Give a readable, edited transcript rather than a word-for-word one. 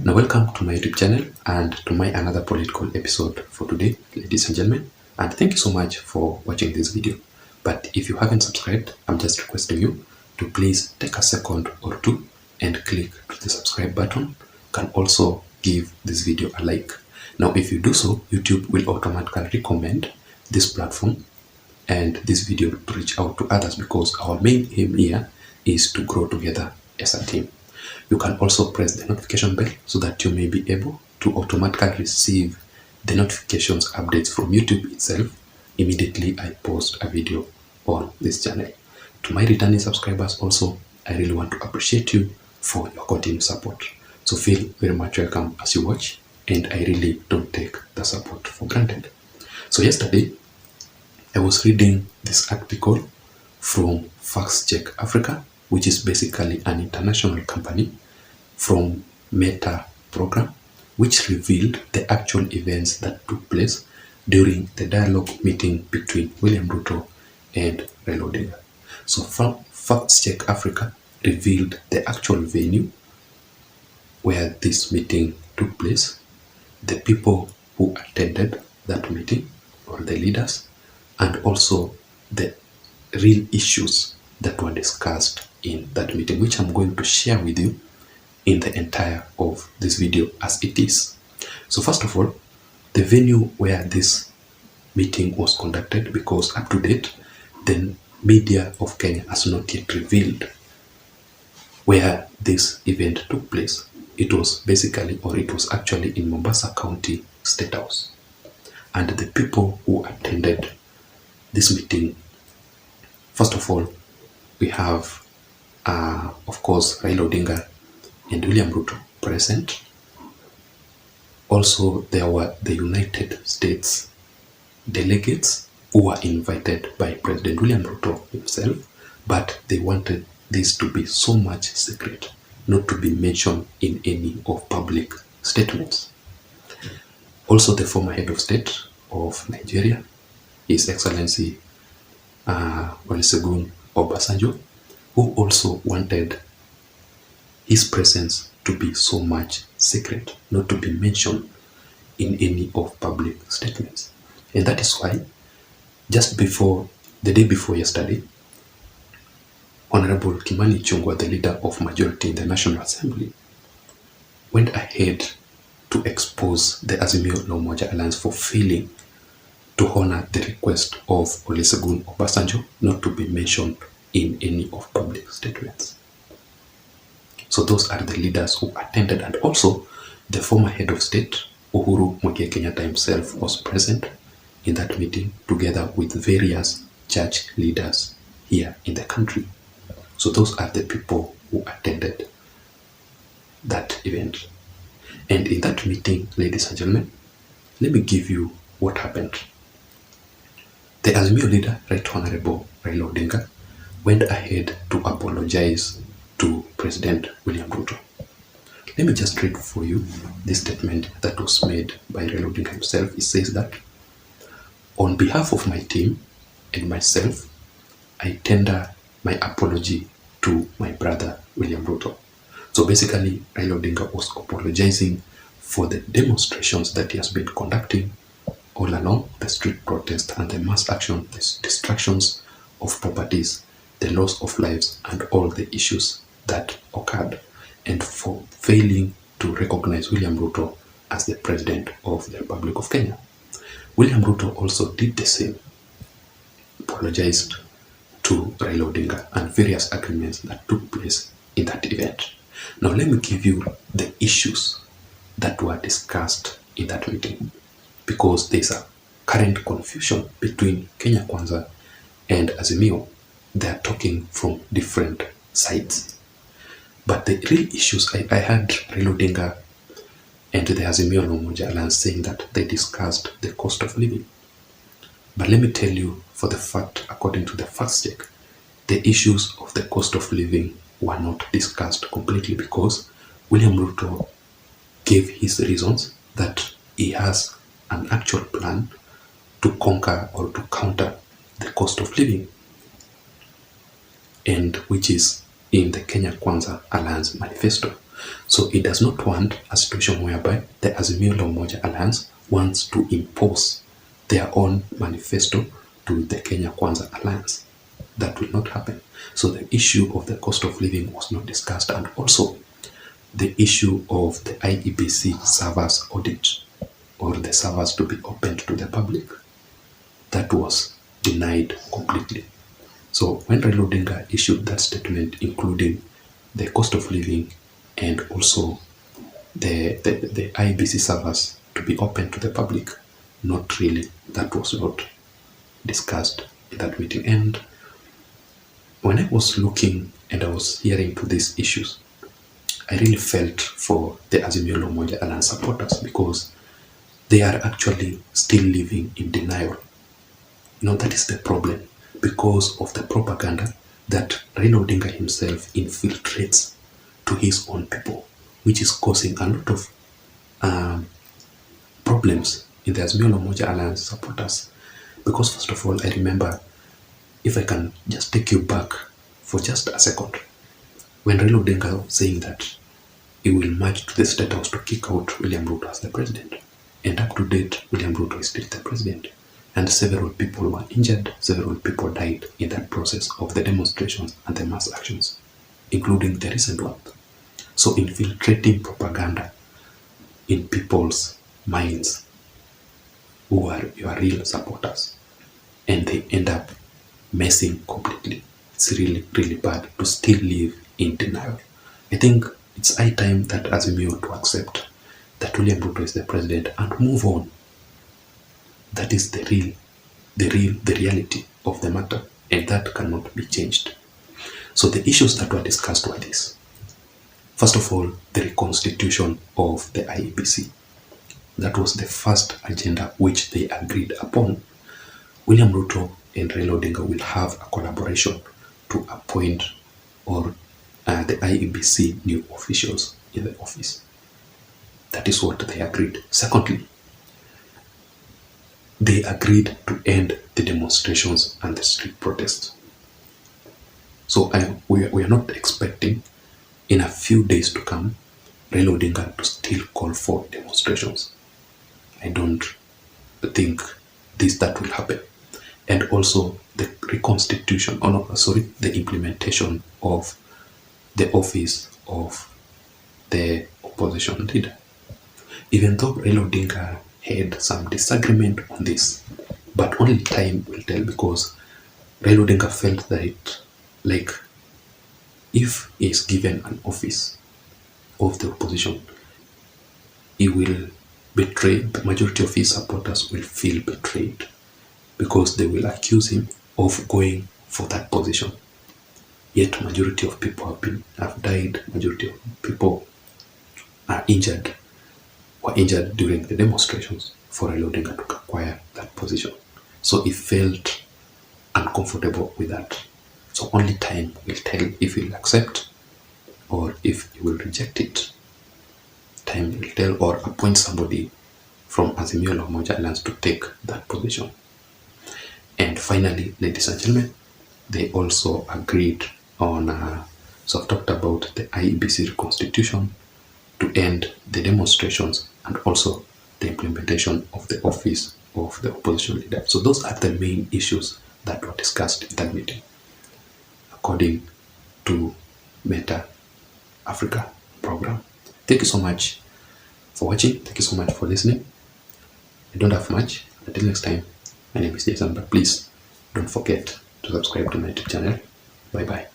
Now welcome to my YouTube channel and to my another political episode for today, ladies and gentlemen, and thank you so much for watching this video. But if you haven't subscribed, I'm just requesting you to please take a second or two and click the subscribe button. You can also give this video a like. Now if you do so, YouTube will automatically recommend this platform and this video to reach out to others, because our main aim here is to grow together as a team. You can also press the notification bell so that you may be able to automatically receive the notifications updates from YouTube itself immediately I post a video on this channel. To my returning subscribers also, I really want to appreciate you for your continued support. So feel very much welcome as you watch, and I really don't take the support for granted. So yesterday, I was reading this article from Fact Check Africa, which is basically an international company from Meta program, which revealed the actual events that took place during the dialogue meeting between William Ruto and Raila Odinga. So Fact Check Africa revealed the actual venue where this meeting took place, the people who attended that meeting, or the leaders, and also the real issues that were discussed in that meeting, which I'm going to share with you in the entire of this video as it is. So first of all, the venue where this meeting was conducted, because up to date, the media of Kenya has not yet revealed where this event took place. It was actually in Mombasa County State House. And the people who attended this meeting, first of all, we have, of course, Raila Odinga and William Ruto present. Also, there were the United States delegates who were invited by President William Ruto himself, but they wanted this to be so much secret, not to be mentioned in any of public statements. Also, the former head of state of Nigeria, His Excellency Olusegun Obasanjo, who also wanted his presence to be so much secret, not to be mentioned in any of public statements. And that is why, just before, the day before yesterday, Honorable Kimani Ichung'wah, the leader of majority in the National Assembly, went ahead to expose the Azimio La Umoja Alliance for failing to honor the request of Olusegun Obasanjo not to be mentioned in any of public statements. So those are the leaders who attended, and also the former head of state, Uhuru Muigai Kenyatta himself, was present in that meeting together with various church leaders here in the country. So those are the people who attended that event. And in that meeting, ladies and gentlemen, let me give you what happened. The Azimio leader, Right Honorable Raila Odinga, went ahead to apologize to President William Ruto. Let me just read for you this statement that was made by Raila Odinga himself. He says that, "On behalf of my team and myself, I tender my apology to my brother William Ruto." So basically, Raila Odinga was apologizing for the demonstrations that he has been conducting all along, the street protest and the mass action, the destructions of properties, the loss of lives, and all the issues that occurred, and for failing to recognize William Ruto as the President of the Republic of Kenya. William Ruto also did the same, apologized to Raila Odinga, and various agreements that took place in that event. Now let me give you the issues that were discussed in that meeting, because there's a current confusion between Kenya Kwanza and Azimio. They are talking from different sides. But the real issues, I had Raila Odinga and the Azimio La Umoja Alliance saying that they discussed the cost of living. But let me tell you for the fact, according to the fact check, the issues of the cost of living were not discussed completely, because William Ruto gave his reasons that he has an actual plan to conquer or to counter the cost of living, and which is in the Kenya Kwanza Alliance manifesto. So it does not want a situation whereby the Azimio La Umoja Alliance wants to impose their own manifesto to the Kenya Kwanza Alliance. That will not happen. So the issue of the cost of living was not discussed, and also the issue of the IEBC servers audit, or the servers to be opened to the public, that was denied completely. So when Raila Odinga issued that statement, including the cost of living and also the IEBC servers to be open to the public, not really, that was not discussed in that meeting. And when I was looking and I was hearing to these issues, I really felt for the Azimio La Umoja Alliance supporters, because they are actually still living in denial. That is the problem, because of the propaganda that Raila Odinga himself infiltrates to his own people, which is causing a lot of problems in the Azimio La Umoja Alliance supporters. Because first of all, I remember, if I can just take you back for just a second, when Raila Odinga was saying that he will march to the State House to kick out William Ruto as the president. And up to date, William Ruto is still the president. And several people were injured, several people died in that process of the demonstrations and the mass actions, including the recent one. So infiltrating propaganda in people's minds who are your real supporters, and they end up messing completely. It's really, really bad to still live in denial. I think it's high time that Azimio to accept that William Ruto is the president and move on. That is the reality of the matter, and that cannot be changed. So the issues that were discussed were this. First of all, the reconstitution of the IEBC. That was the first agenda which they agreed upon. William Ruto and Raila Odinga will have a collaboration to appoint or the IEBC new officials in the office. That is what they agreed. Secondly, they agreed to end the demonstrations and the street protests. So we are not expecting in a few days to come Raila Odinga to still call for demonstrations. I don't think that will happen. And also the reconstitution, the implementation of the office of the opposition leader. Even though Raila Odinga had some disagreement on this, but only time will tell, because Raila Odinga felt that if he is given an office of the opposition, he will betray, the majority of his supporters will feel betrayed, because they will accuse him of going for that position. Yet majority of people have died, majority of people are injured, were injured during the demonstrations for Raila Odinga to acquire that position. So he felt uncomfortable with that. So only time will tell if he will accept or if he will reject it. Time will tell, or appoint somebody from Azimio La Umoja Alliance to take that position. And finally, ladies and gentlemen, they also agreed on, so I've talked about the IEBC reconstitution, to end the demonstrations, and also the implementation of the office of the opposition leader. So those are the main issues that were discussed in that meeting, according to Meta Africa program. Thank you so much for watching. Thank you so much for listening. I don't have much. Until next time, my name is Jason, but please don't forget to subscribe to my YouTube channel. Bye bye.